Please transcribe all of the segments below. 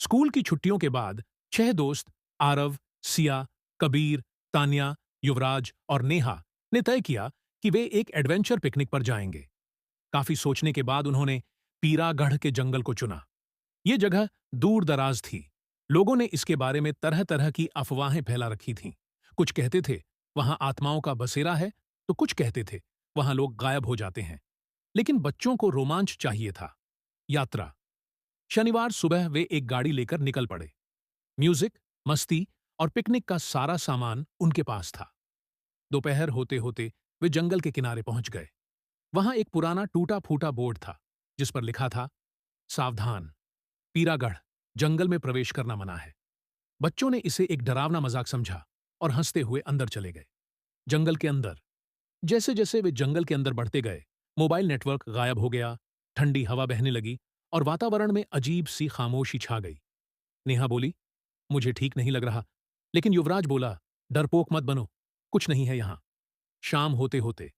School की छुट्टियों के बाद 6 दोस्त आरव, सिया, कबीर, तान्या, युवराज और नेहा ने तय किया कि वे एक एडवेंचर पिकनिक पर जाएंगे। काफी सोचने के बाद उन्होंने पीरागढ़ के जंगल को चुना। ये जगह दूर दराज थी। लोगों ने इसके बारे में तरह तरह की अफवाहें फैला रखी थीं। कुछ कहते थे वहां आत्माओं का बसेरा है, तो कुछ कहते थे वहां लोग गायब हो जाते हैं। लेकिन बच्चों को रोमांच चाहिए था। यात्रा। शनिवार सुबह वे एक गाड़ी लेकर निकल पड़े। म्यूजिक, मस्ती और पिकनिक का सारा सामान उनके पास था। दोपहर होते होते वे जंगल के किनारे पहुंच गए। वहां एक पुराना टूटा फूटा बोर्ड था जिस पर लिखा था, सावधान, पीरागढ़, जंगल में प्रवेश करना मना है। बच्चों ने इसे एक डरावना मजाक समझा और हंसते हुए अंदर चले गए। जंगल के अंदर। जैसे जैसे वे जंगल के अंदर बढ़ते गए, मोबाइल नेटवर्क गायब हो गया, ठंडी हवा बहने लगी और वातावरण में अजीब सी खामोशी छा गई। नेहा बोली, मुझे ठीक नहीं लग रहा। लेकिन युवराज बोला, डरपोक मत बनो, कुछ नहीं है यहां। शाम होते होते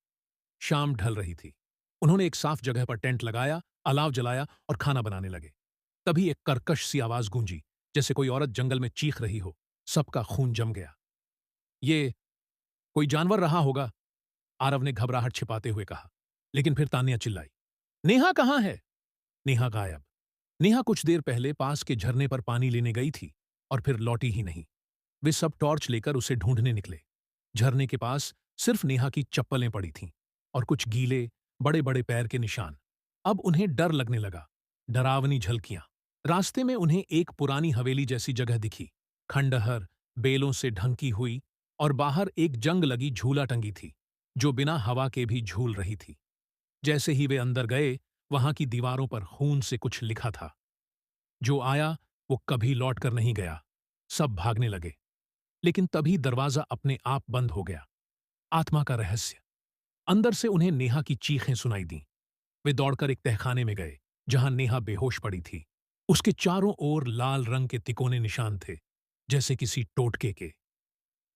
शाम ढल रही थी। उन्होंने एक साफ जगह पर टेंट लगाया, अलाव जलाया और खाना बनाने लगे। तभी एक कर्कश सी आवाज गूंजी, जैसे कोई औरत जंगल में चीख रही हो। सबका खून जम गया। ये कोई जानवर रहा होगा, आरव ने घबराहट छिपाते हुए कहा। लेकिन फिर तान्या चिल्लाई, नेहा कहां है? नेहा गायब। नेहा कुछ देर पहले पास के झरने पर पानी लेने गई थी और फिर लौटी ही नहीं। वे सब टॉर्च लेकर उसे ढूंढने निकले। झरने के पास सिर्फ नेहा की चप्पलें पड़ी थीं और कुछ गीले, बड़े बड़े पैर के निशान। अब उन्हें डर लगने लगा। डरावनी झलकियां। रास्ते में उन्हें एक पुरानी हवेली जैसी जगह दिखी। खंडहर, बेलों से ढंकी हुई और बाहर एक जंग लगी झूला टंगी थी, जो बिना हवा के भी झूल रही थी। जैसे ही वे अंदर गए, वहां की दीवारों पर खून से कुछ लिखा था, जो आया वो कभी लौट कर नहीं गया। सब भागने लगे। लेकिन तभी दरवाजा अपने आप बंद हो गया। आत्मा का रहस्य। अंदर से उन्हें नेहा की चीखें सुनाई दीं। वे दौड़कर एक तहखाने में गए, जहां नेहा बेहोश पड़ी थी। उसके चारों ओर लाल रंग के तिकोने निशान थे, जैसे किसी टोटके के।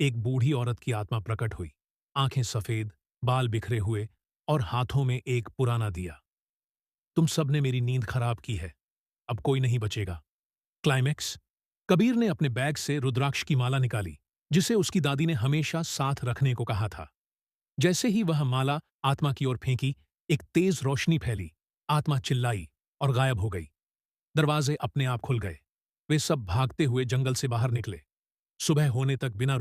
एक बूढ़ी औरत की आत्मा प्रकट हुई, आंखें सफेद, बाल बिखरे हुए और हाथों में एक पुराना दिया। तुम सबने मेरी नींद खराब की है, अब कोई नहीं बचेगा। क्लाइमैक्स। कबीर ने अपने बैग से रुद्राक्ष की माला निकाली, जिसे उसकी दादी ने हमेशा साथ रखने को कहा था। जैसे ही वह माला आत्मा की ओर फेंकी, एक तेज रोशनी फैली। आत्मा चिल्लाई और गायब हो गई। दरवाजे अपने आप खुल गए। वे सब भागते हुए जंगल से बाहर निकले। सुबह होने तक बिना